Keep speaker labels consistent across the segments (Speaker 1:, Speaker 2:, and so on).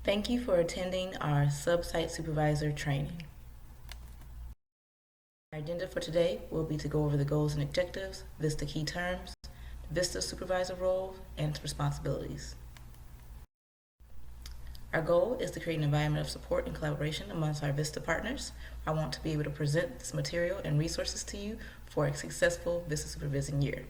Speaker 1: Thank you for attending our Sub-Site Supervisor training. Our agenda for today will be to go over the goals and objectives, VISTA Key Terms, VISTA Supervisor role, and responsibilities. Our goal is to create an environment of support and collaboration amongst our VISTA partners. I want to be able to present this material and resources to you for a successful VISTA supervision year.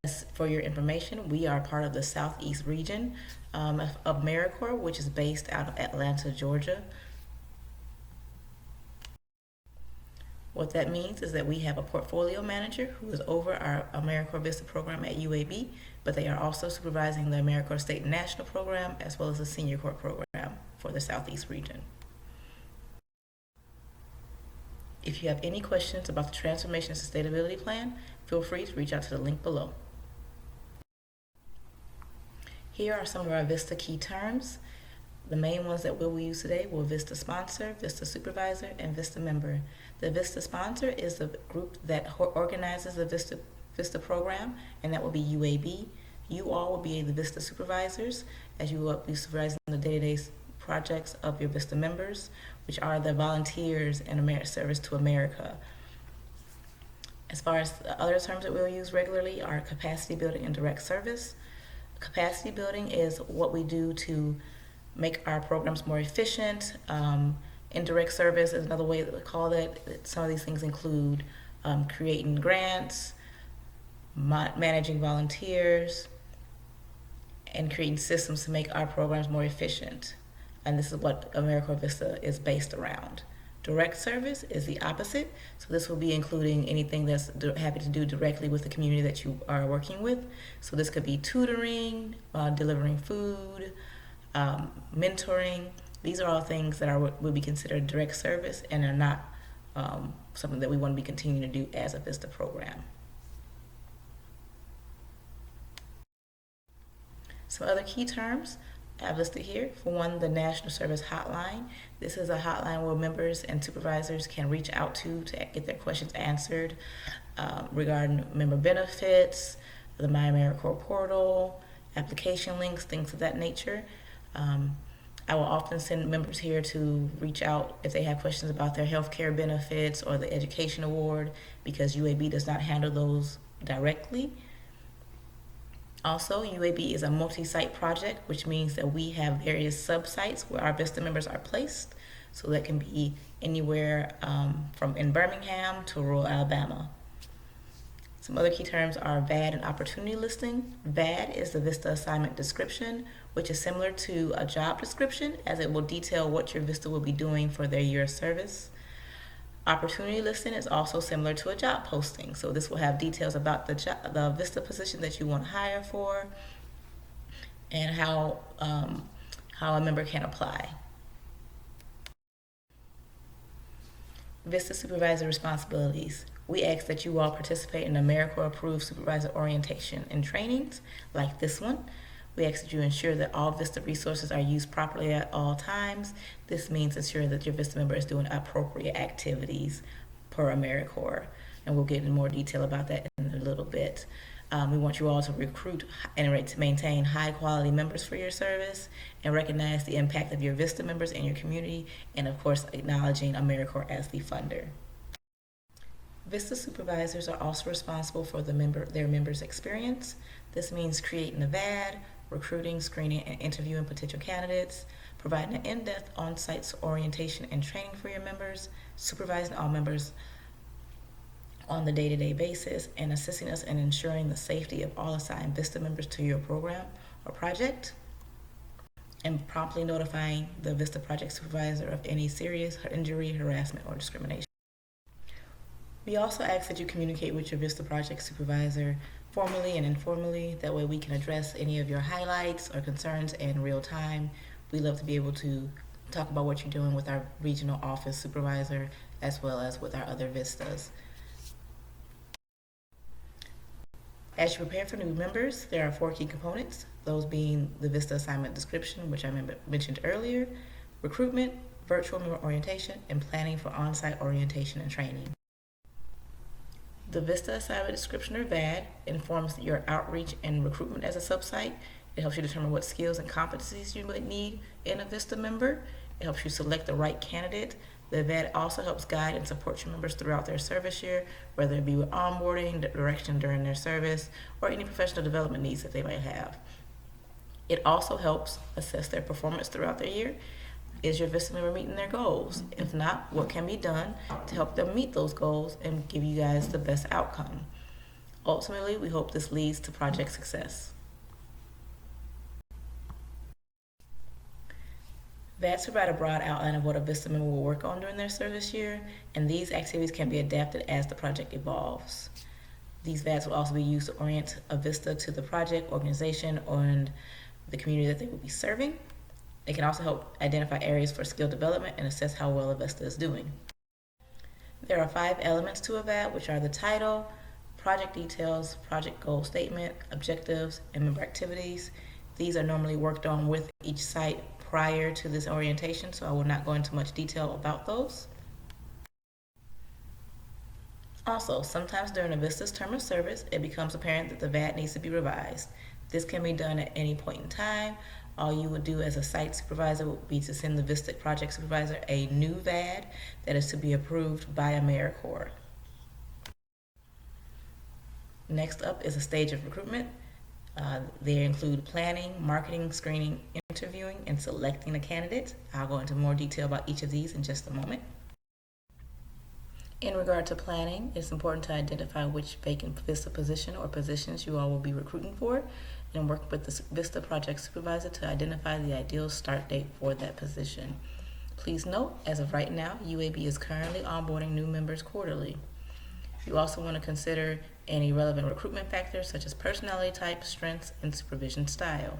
Speaker 1: As for your information, we are part of the Southeast region of AmeriCorps, which is based out of Atlanta, Georgia. What that means is that we have a portfolio manager who is over our AmeriCorps VISTA program at UAB, but they are also supervising the AmeriCorps State and National program as well as the Senior Corps program for the Southeast region. If you have any questions about the Transformation and Sustainability Plan, feel free to reach out to the link below. Here are some of our VISTA key terms. The main ones that we will use today will VISTA Sponsor, VISTA Supervisor, and VISTA Member. The VISTA Sponsor is the group that organizes the VISTA program, and that will be UAB. You all will be the VISTA Supervisors, as you will be supervising the day-to-day projects of your VISTA members, which are the volunteers in service to America. As far as the other terms that we'll use regularly are capacity building and direct service. Capacity building is what we do to make our programs more efficient. Indirect service is another way that we call it. Some of these things include creating grants, managing volunteers, and creating systems to make our programs more efficient. And this is what AmeriCorps VISTA is based around. Direct service is the opposite. So this will be including anything that's happy to do directly with the community that you are working with. So this could be tutoring, delivering food, mentoring. These are all things that would be considered direct service and are not something that we want to be continuing to do as a VISTA program. Some other key terms I've listed here. For one, the National Service Hotline. This is a hotline where members and supervisors can reach out to get their questions answered regarding member benefits, the My AmeriCorps portal, application links, things of that nature. I will often send members here to reach out if they have questions about their health care benefits or the education award, because UAB does not handle those directly. Also, UAB is a multi-site project, which means that we have various sub-sites where our VISTA members are placed. So that can be anywhere from in Birmingham to rural Alabama. Some other key terms are VAD and opportunity listing. VAD is the VISTA assignment description, which is similar to a job description, as it will detail what your VISTA will be doing for their year of service. Opportunity listing is also similar to a job posting. So this will have details about the VISTA position that you want to hire for and how a member can apply. VISTA Supervisor responsibilities. We ask that you all participate in AmeriCorps approved supervisor orientation and trainings like this one. We ask that you ensure that all VISTA resources are used properly at all times. This means ensure that your VISTA member is doing appropriate activities per AmeriCorps, and we'll get into more detail about that in a little bit. We want you all to recruit and to maintain high quality members for your service and recognize the impact of your VISTA members in your community, and of course acknowledging AmeriCorps as the funder. VISTA supervisors are also responsible for their members' experience. This means creating a VAD, recruiting, screening, and interviewing potential candidates, providing an in-depth on-site orientation and training for your members, supervising all members on the day-to-day basis, and assisting us in ensuring the safety of all assigned VISTA members to your program or project, and promptly notifying the VISTA project supervisor of any serious injury, harassment, or discrimination. We also ask that you communicate with your VISTA project supervisor formally and informally. That way we can address any of your highlights or concerns in real time. We love to be able to talk about what you're doing with our regional office supervisor as well as with our other VISTAs. As you prepare for new members, there are 4 key components, those being the VISTA assignment description, which I mentioned earlier, recruitment, virtual member orientation, and planning for on-site orientation and training. The VISTA assignment description, or VAD, informs your outreach and recruitment as a sub-site. It It helps you determine what skills and competencies you might need in a VISTA member. It helps you select the right candidate. The VAD also helps guide and support your members throughout their service year, whether it be with onboarding, direction during their service, or any professional development needs that they might have. It also helps assess their performance throughout their year. Is your VISTA member meeting their goals? If not, what can be done to help them meet those goals and give you guys the best outcome? Ultimately, we hope this leads to project success. VADS provide a broad outline of what a VISTA member will work on during their service year, and these activities can be adapted as the project evolves. These VADS will also be used to orient a VISTA to the project, organization, and the community that they will be serving. It can also help identify areas for skill development and assess how well a VISTA is doing. There are 5 elements to a VAD, which are the title, project details, project goal statement, objectives, and member activities. These are normally worked on with each site prior to this orientation, so I will not go into much detail about those. Also, sometimes during a VISTA's term of service, it becomes apparent that the VAD needs to be revised. This can be done at any point in time. All you would do as a site supervisor would be to send the VISTA project supervisor a new VAD that is to be approved by AmeriCorps. Next up is a stage of recruitment. They include planning, marketing, screening, interviewing, and selecting a candidate. I'll go into more detail about each of these in just a moment. In regard to planning, it's important to identify which vacant VISTA position or positions you all will be recruiting for, and work with the VISTA project supervisor to identify the ideal start date for that position. Please note, as of right now, UAB is currently onboarding new members quarterly. You also want to consider any relevant recruitment factors such as personality type, strengths, and supervision style.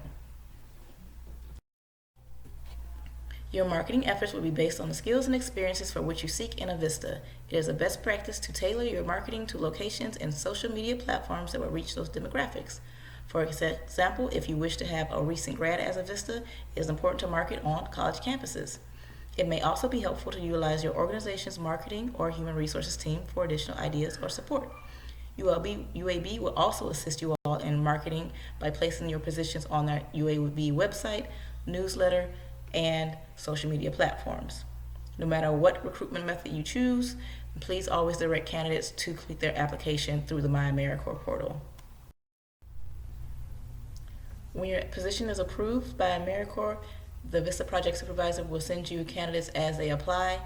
Speaker 1: Your marketing efforts will be based on the skills and experiences for which you seek in a VISTA. It is a best practice to tailor your marketing to locations and social media platforms that will reach those demographics. For example, if you wish to have a recent grad as a VISTA, it is important to market on college campuses. It may also be helpful to utilize your organization's marketing or human resources team for additional ideas or support. UAB will also assist you all in marketing by placing your positions on their UAB website, newsletter, and social media platforms. No matter what recruitment method you choose, please always direct candidates to complete their application through the My AmeriCorps portal. When your position is approved by AmeriCorps, the VISTA project supervisor will send you candidates as they apply.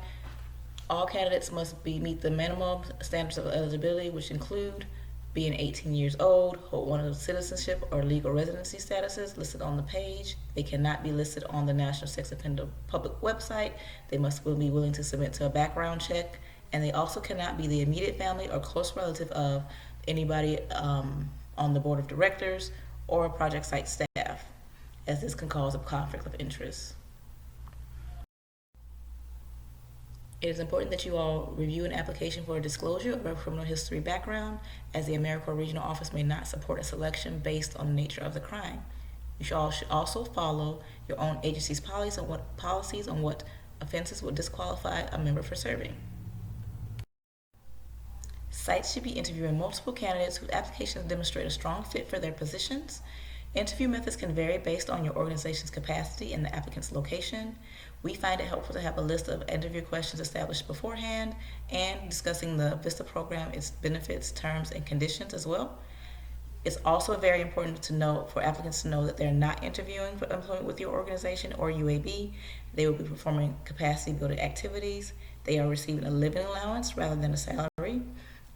Speaker 1: All candidates must meet the minimum standards of eligibility, which include being 18 years old, hold one of the citizenship or legal residency statuses listed on the page. They cannot be listed on the National Sex Offender Public website. They must be willing to submit to a background check, and they also cannot be the immediate family or close relative of anybody on the board of directors or project site staff, as this can cause a conflict of interest. It is important that you all review an application for a disclosure of a criminal history background, as the AmeriCorps Regional Office may not support a selection based on the nature of the crime. You all should also follow your own agency's policies on what offenses will disqualify a member for serving. Sites should be interviewing multiple candidates whose applications demonstrate a strong fit for their positions. Interview methods can vary based on your organization's capacity and the applicant's location. We find it helpful to have a list of interview questions established beforehand and discussing the VISTA program, its benefits, terms, and conditions as well. It's also very important to know for applicants to know that they're not interviewing for employment with your organization or UAB. They will be performing capacity building activities. They are receiving a living allowance rather than a salary.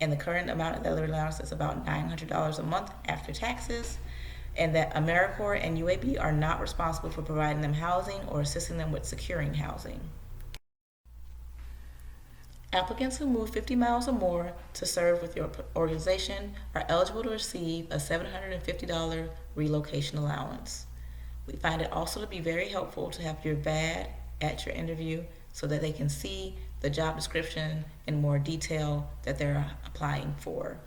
Speaker 1: And the current amount of the living allowance is about $900 a month after taxes. And that AmeriCorps and UAB are not responsible for providing them housing or assisting them with securing housing. Applicants who move 50 miles or more to serve with your organization are eligible to receive a $750 relocation allowance. We find it also to be very helpful to have your VAD at your interview so that they can see the job description in more detail that they're applying for.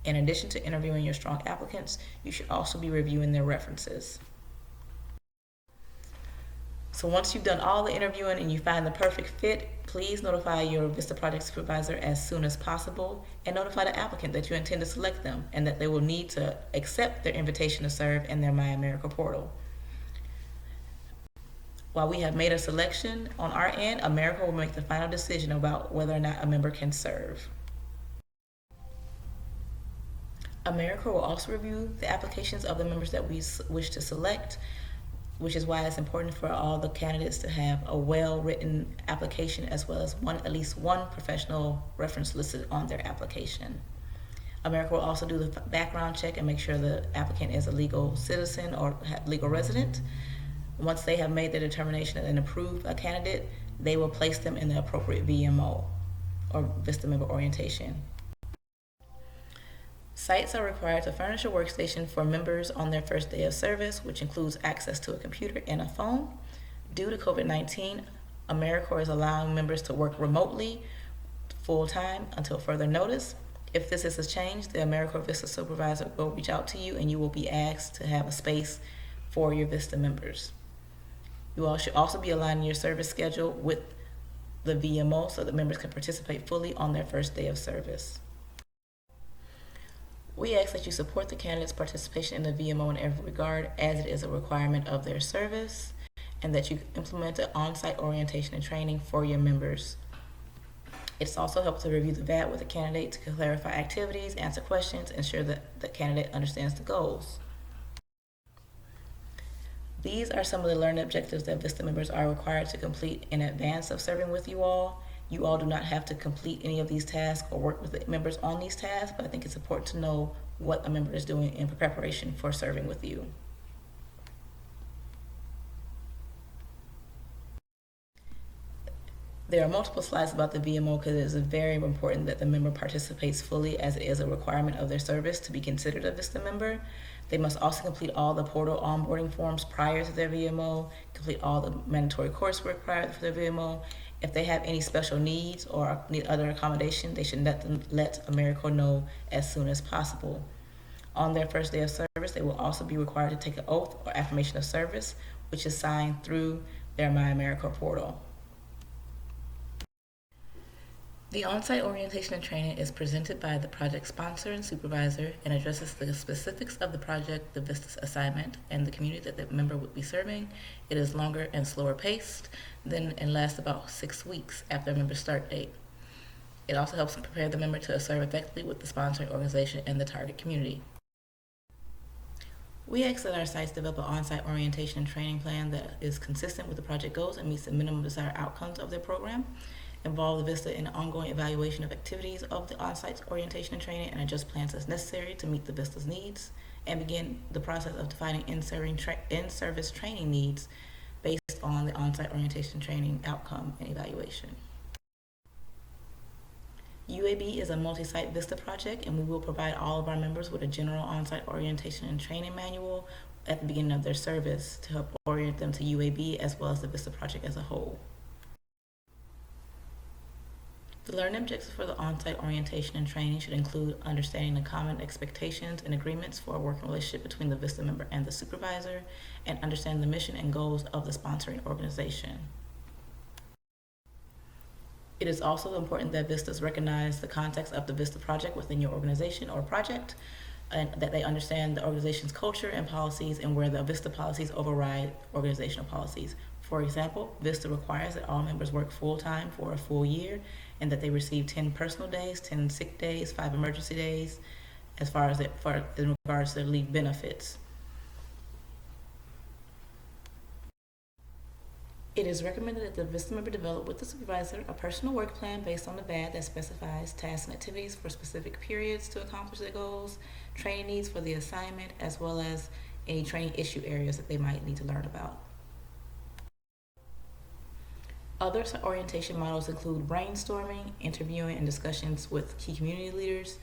Speaker 1: In addition to interviewing your strong applicants, you should also be reviewing their references. So once you've done all the interviewing and you find the perfect fit, please notify your VISTA project supervisor as soon as possible and notify the applicant that you intend to select them and that they will need to accept their invitation to serve in their My America portal. While we have made a selection on our end, America will make the final decision about whether or not a member can serve. America will also review the applications of the members that we wish to select, which is why it's important for all the candidates to have a well-written application as well as at least one professional reference listed on their application. America will also do the background check and make sure the applicant is a legal citizen or legal resident. Once they have made the determination and approved a candidate, they will place them in the appropriate VMO or VISTA member orientation. Sites are required to furnish a workstation for members on their first day of service, which includes access to a computer and a phone. Due to COVID-19, AmeriCorps is allowing members to work remotely full-time until further notice. If this is a change, the AmeriCorps VISTA Supervisor will reach out to you and you will be asked to have a space for your VISTA members. You all should also be aligning your service schedule with the VMO so that members can participate fully on their first day of service. We ask that you support the candidates' participation in the VMO in every regard, as it is a requirement of their service, and that you implement an on-site orientation and training for your members. It's also helped to review the VAD with the candidate to clarify activities, answer questions, ensure that the candidate understands the goals. These are some of the learning objectives that VISTA members are required to complete in advance of serving with you all. You all do not have to complete any of these tasks or work with the members on these tasks, but I think it's important to know what a member is doing in preparation for serving with you. There are multiple slides about the VMO because it is very important that the member participates fully, as it is a requirement of their service to be considered a VISTA member. They must also complete all the portal onboarding forms prior to their VMO, complete all the mandatory coursework prior to their VMO. If they have any special needs or need other accommodation, they should let AmeriCorps know as soon as possible. On their first day of service, they will also be required to take an oath or affirmation of service, which is signed through their My AmeriCorps portal. The on-site orientation and training is presented by the project sponsor and supervisor and addresses the specifics of the project, the VISTAS assignment, and the community that the member would be serving. It is longer and slower paced and lasts about 6 weeks after a member's start date. It also helps prepare the member to serve effectively with the sponsoring organization and the target community. We ask that our sites develop an on-site orientation and training plan that is consistent with the project goals and meets the minimum desired outcomes of their program. Involve the VISTA in the ongoing evaluation of activities of the on-site orientation and training and adjust plans as necessary to meet the VISTA's needs, and begin the process of defining in-service training needs based on the on-site orientation training outcome and evaluation. UAB is a multi-site VISTA project, and we will provide all of our members with a general on-site orientation and training manual at the beginning of their service to help orient them to UAB as well as the VISTA project as a whole. The learning objectives for the on-site orientation and training should include understanding the common expectations and agreements for a working relationship between the VISTA member and the supervisor, and understanding the mission and goals of the sponsoring organization. It is also important that VISTAs recognize the context of the VISTA project within your organization or project, and that they understand the organization's culture and policies and where the VISTA policies override organizational policies. For example, VISTA requires that all members work full-time for a full year and that they receive 10 personal days, 10 sick days, 5 emergency days, in regards to their leave benefits. It is recommended that the VISTA member develop with the supervisor a personal work plan based on the VAD that specifies tasks and activities for specific periods to accomplish their goals, training needs for the assignment, as well as any training issue areas that they might need to learn about. Other orientation models include brainstorming, interviewing, and discussions with key community leaders,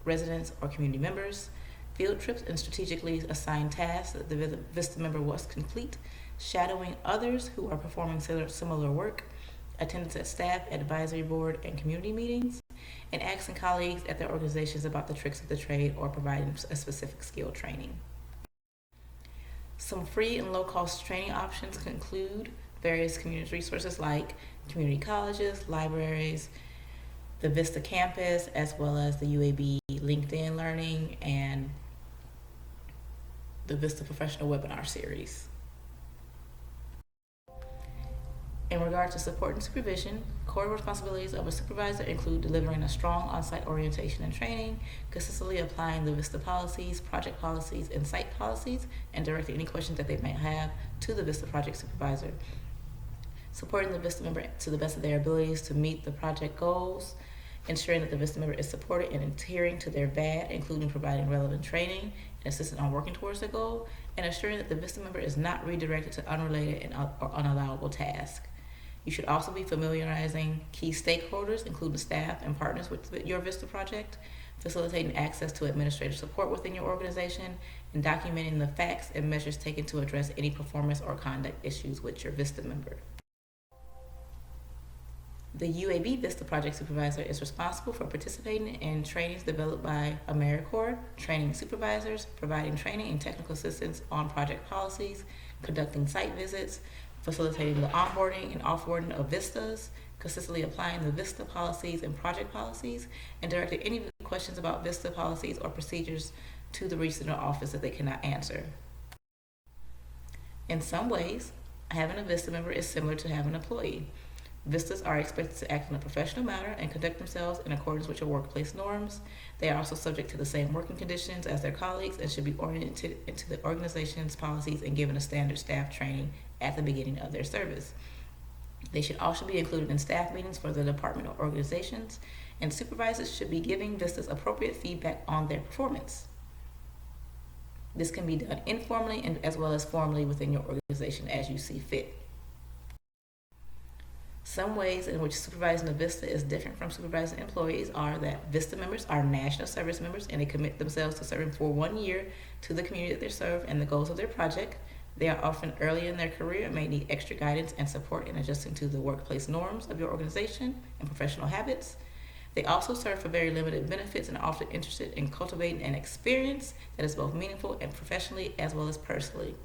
Speaker 1: residents, or community members, field trips and strategically assigned tasks that the VISTA member must complete, shadowing others who are performing similar work, attendance at staff, advisory board, and community meetings, and asking colleagues at their organizations about the tricks of the trade or providing a specific skill training. Some free and low-cost training options include various community resources like community colleges, libraries, the VISTA campus, as well as the UAB LinkedIn Learning and the VISTA Professional Webinar Series. In regard to support and supervision, core responsibilities of a supervisor include delivering a strong on-site orientation and training, consistently applying the VISTA policies, project policies, and site policies, and directing any questions that they may have to the VISTA project supervisor. Supporting the VISTA member to the best of their abilities to meet the project goals, ensuring that the VISTA member is supported and adhering to their VAD, including providing relevant training and assistance on working towards the goal, and ensuring that the VISTA member is not redirected to unrelated or unallowable tasks. You should also be familiarizing key stakeholders, including staff and partners with your VISTA project, facilitating access to administrative support within your organization, and documenting the facts and measures taken to address any performance or conduct issues with your VISTA member. The UAB VISTA Project Supervisor is responsible for participating in trainings developed by AmeriCorps, training supervisors, providing training and technical assistance on project policies, conducting site visits, facilitating the onboarding and offboarding of VISTAs, consistently applying the VISTA policies and project policies, and directing any questions about VISTA policies or procedures to the regional office that they cannot answer. In some ways, having a VISTA member is similar to having an employee. VISTAs are expected to act in a professional manner and conduct themselves in accordance with your workplace norms. They are also subject to the same working conditions as their colleagues and should be oriented into the organization's policies and given a standard staff training at the beginning of their service. They should also be included in staff meetings for the department or organizations, and supervisors should be giving VISTAs appropriate feedback on their performance. This can be done informally and as well as formally within your organization as you see fit. Some ways in which supervising a VISTA is different from supervising employees are that VISTA members are national service members and they commit themselves to serving for 1 year to the community that they serve and the goals of their project. They are often early in their career and may need extra guidance and support in adjusting to the workplace norms of your organization and professional habits. They also serve for very limited benefits and are often interested in cultivating an experience that is both meaningful and professionally as well as personally.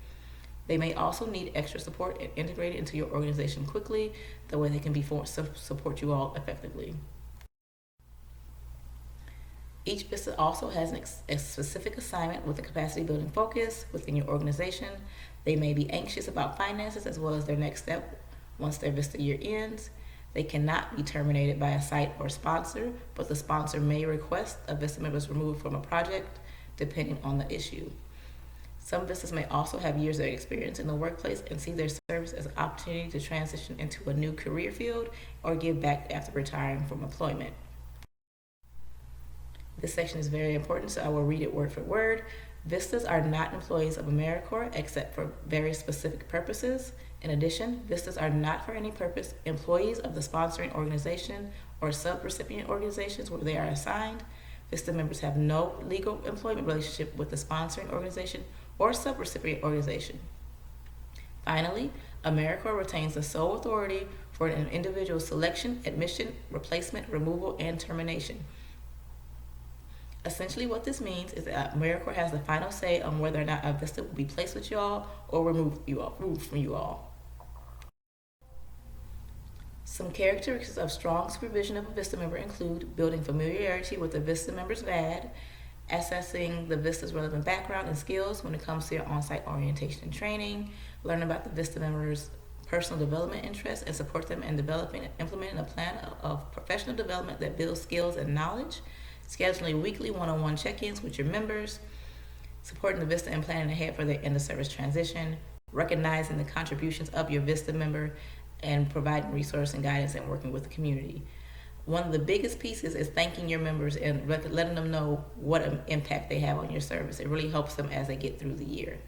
Speaker 1: They may also need extra support and integrate into your organization quickly, the way they can be support you all effectively. Each VISTA also has a specific assignment with a capacity building focus within your organization. They may be anxious about finances as well as their next step once their VISTA year ends. They cannot be terminated by a site or sponsor, but the sponsor may request a VISTA member's removal from a project depending on the issue. Some VISTAs may also have years of experience in the workplace and see their service as an opportunity to transition into a new career field or give back after retiring from employment. This section is very important, so I will read it word for word. VISTAs are not employees of AmeriCorps except for very specific purposes. In addition, VISTAs are not for any purpose employees of the sponsoring organization or sub-recipient organizations where they are assigned. VISTA members have no legal employment relationship with the sponsoring organization or sub-recipient organization. Finally, AmeriCorps retains the sole authority for an individual's selection, admission, replacement, removal, and termination. Essentially what this means is that AmeriCorps has the final say on whether or not a VISTA will be placed with you all or removed from you all. Some characteristics of strong supervision of a VISTA member include building familiarity with the VISTA member's VAD, assessing the VISTA's relevant background and skills when it comes to your on-site orientation and training, learn about the VISTA member's personal development interests and support them in developing and implementing a plan of professional development that builds skills and knowledge, scheduling weekly one-on-one check-ins with your members, supporting the VISTA and planning ahead for their end-of-service transition, recognizing the contributions of your VISTA member, and providing resource and guidance and working with the community. One of the biggest pieces is thanking your members and letting them know what an impact they have on your service. It really helps them as they get through the year.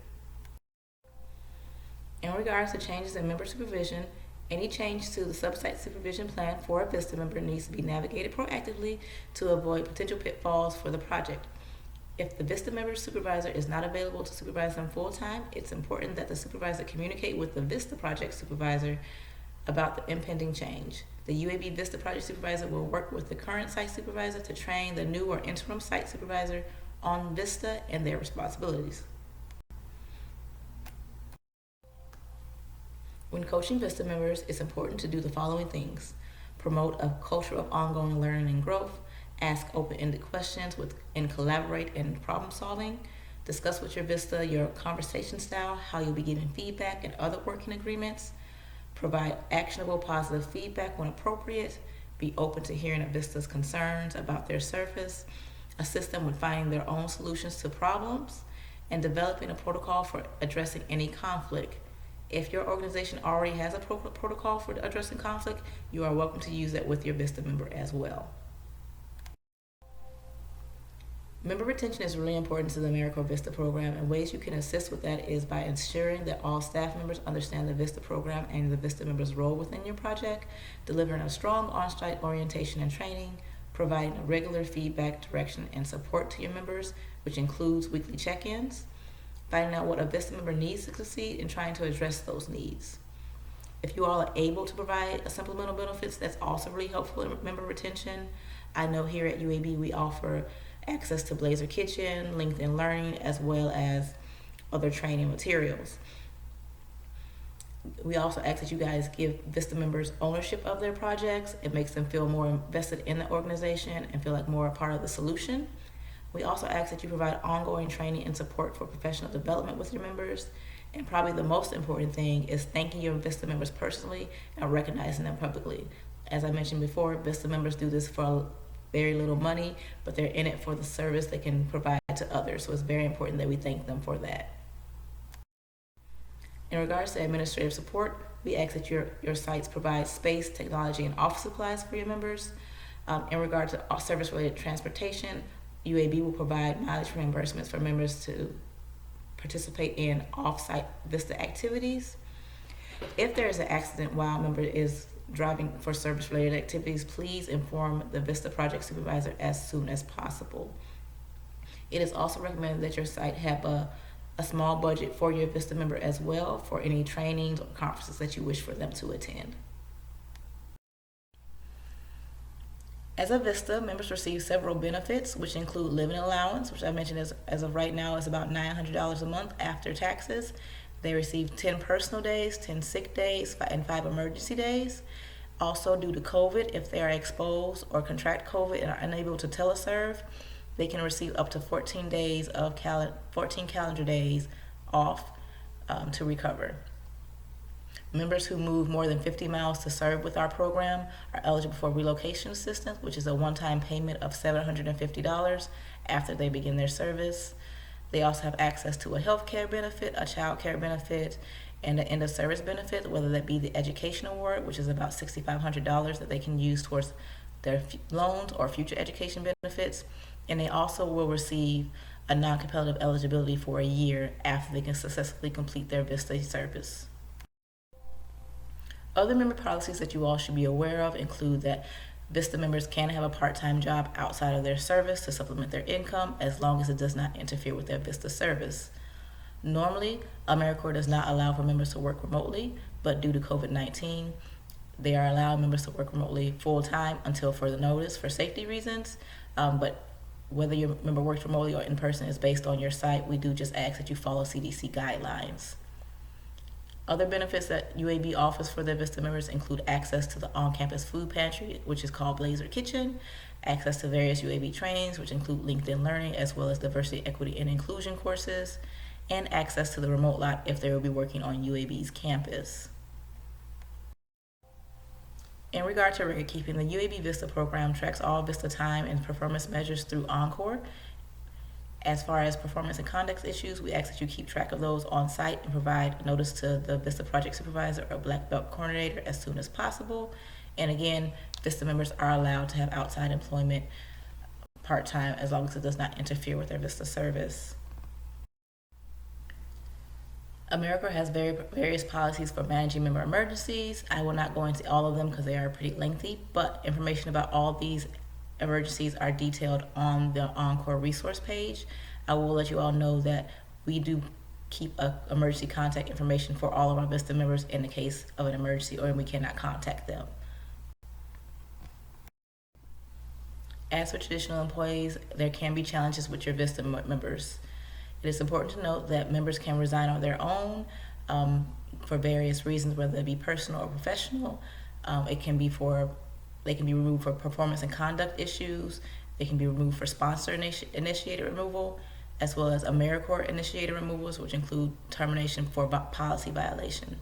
Speaker 1: In regards to changes in member supervision, any change to the sub-site supervision plan for a VISTA member needs to be navigated proactively to avoid potential pitfalls for the project. If the VISTA member supervisor is not available to supervise them full-time, it's important that the supervisor communicate with the VISTA project supervisor about the impending change. The UAB VISTA project supervisor will work with the current site supervisor to train the new or interim site supervisor on VISTA and their responsibilities. When coaching VISTA members, it's important to do the following things: promote a culture of ongoing learning and growth, ask open-ended questions and collaborate in problem solving, discuss with your VISTA your conversation style, how you'll be giving feedback and other working agreements, provide actionable positive feedback when appropriate, be open to hearing a VISTA's concerns about their service, assist them with finding their own solutions to problems, and developing a protocol for addressing any conflict. If your organization already has a protocol for addressing conflict, you are welcome to use that with your VISTA member as well. Member retention is really important to the AmeriCorps VISTA program, and ways you can assist with that is by ensuring that all staff members understand the VISTA program and the VISTA member's role within your project, delivering a strong on-site orientation and training, providing regular feedback, direction, and support to your members, which includes weekly check-ins, finding out what a VISTA member needs to succeed and trying to address those needs. If you all are able to provide supplemental benefits, that's also really helpful in member retention. I know here at UAB we offer access to Blazer Kitchen, LinkedIn Learning, as well as other training materials. We also ask that you guys give VISTA members ownership of their projects. It makes them feel more invested in the organization and feel like more a part of the solution. We also ask that you provide ongoing training and support for professional development with your members. And probably the most important thing is thanking your VISTA members personally and recognizing them publicly. As I mentioned before, VISTA members do this for very little money, but they're in it for the service they can provide to others. So it's very important that we thank them for that. In regards to administrative support, we ask that your sites provide space, technology, and office supplies for your members. In regard to service-related transportation, UAB will provide mileage reimbursements for members to participate in off-site VISTA activities. If there is an accident while a member is driving for service-related activities, please inform the VISTA project supervisor as soon as possible. It is also recommended that your site have a small budget for your VISTA member as well for any trainings or conferences that you wish for them to attend. As a VISTA, members receive several benefits, which include living allowance, which I mentioned as of right now is about $900 a month after taxes. They receive 10 personal days, 10 sick days, and 5 emergency days. Also, due to COVID, if they are exposed or contract COVID and are unable to teleserve, they can receive up to 14 calendar days off to recover. Members who move more than 50 miles to serve with our program are eligible for relocation assistance, which is a one-time payment of $750 after they begin their service. They also have access to a health care benefit, a child care benefit, and an end-of-service benefit, whether that be the education award, which is about $6,500 that they can use towards their loans or future education benefits. And they also will receive a non-competitive eligibility for a year after they can successfully complete their VISTA service. Other member policies that you all should be aware of include that VISTA members can have a part-time job outside of their service to supplement their income as long as it does not interfere with their VISTA service. Normally, AmeriCorps does not allow for members to work remotely, but due to COVID-19, they are allowing members to work remotely full-time until further notice for safety reasons. But whether your member works remotely or in person is based on your site. We do just ask that you follow CDC guidelines. Other benefits that UAB offers for their VISTA members include access to the on-campus food pantry, which is called Blazer Kitchen, access to various UAB trainings, which include LinkedIn Learning, as well as diversity, equity, and inclusion courses, and access to the remote lot if they will be working on UAB's campus. In regard to record keeping, the UAB VISTA program tracks all VISTA time and performance measures through Encore. As far as performance and conduct issues, we ask that you keep track of those on site and provide notice to the VISTA project supervisor or black belt coordinator as soon as possible. And again, VISTA members are allowed to have outside employment part-time as long as it does not interfere with their VISTA service. AmeriCorps has various policies for managing member emergencies. I will not go into all of them because they are pretty lengthy, but information about all these emergencies are detailed on the Encore resource page. I will let you all know that we do keep emergency contact information for all of our VISTA members in the case of an emergency or we cannot contact them. As for traditional employees, there can be challenges with your VISTA members. It is important to note that members can resign on their own. for various reasons, whether it be personal or professional. They can be removed for performance and conduct issues. They can be removed for sponsor initiated removal, as well as AmeriCorps initiated removals, which include termination for policy violation.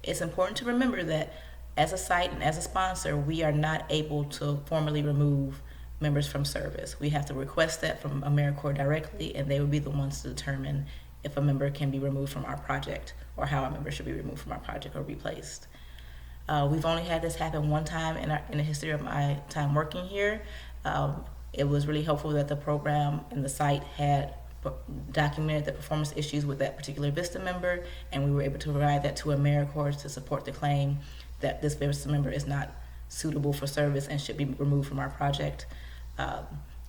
Speaker 1: It's important to remember that as a site and as a sponsor, we are not able to formally remove members from service. We have to request that from AmeriCorps directly, and they will be the ones to determine if a member can be removed from our project or how a member should be removed from our project or replaced. We've only had this happen one time in the history of my time working here. It was really helpful that the program and the site had documented the performance issues with that particular VISTA member, and we were able to provide that to AmeriCorps to support the claim that this VISTA member is not suitable for service and should be removed from our project.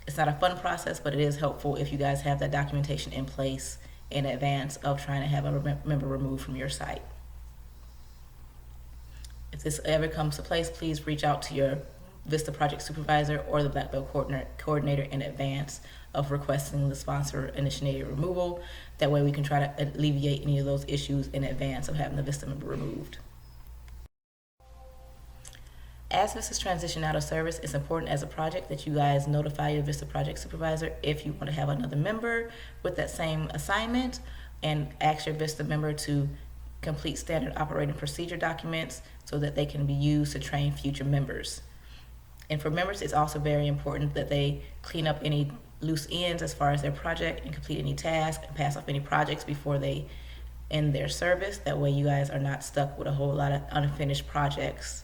Speaker 1: It's not a fun process, but it is helpful if you guys have that documentation in place in advance of trying to have a member removed from your site. If this ever comes to place, please reach out to your VISTA project supervisor or the Black Belt coordinator in advance of requesting the sponsor initiated removal. That way we can try to alleviate any of those issues in advance of having the VISTA member removed. As VISTAs transition out of service, it's important as a project that you guys notify your VISTA project supervisor if you want to have another member with that same assignment, and ask your VISTA member to complete standard operating procedure documents so that they can be used to train future members. And for members, it's also very important that they clean up any loose ends as far as their project and complete any tasks and pass off any projects before they end their service. That way you guys are not stuck with a whole lot of unfinished projects.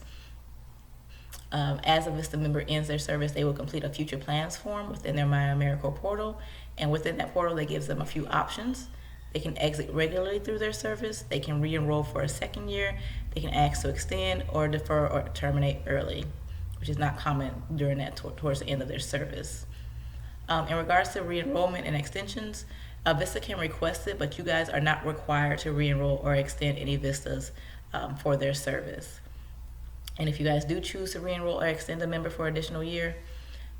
Speaker 1: As a VISTA member ends their service, they will complete a future plans form within their My AmeriCorps portal, and within that portal that gives them a few options. They can exit regularly through their service, they can re-enroll for a second year, they can ask to extend or defer or terminate early, which is not common during that towards the end of their service. In regards to re-enrollment and extensions, VISTA can request it, but you guys are not required to re-enroll or extend any VISTAs for their service. And if you guys do choose to re-enroll or extend a member for an additional year,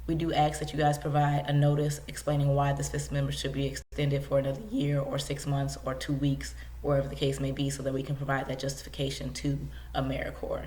Speaker 1: we do ask that you guys provide a notice explaining why this VISTA member should be extended for another year or 6 months or 2 weeks, wherever the case may be, so that we can provide that justification to AmeriCorps.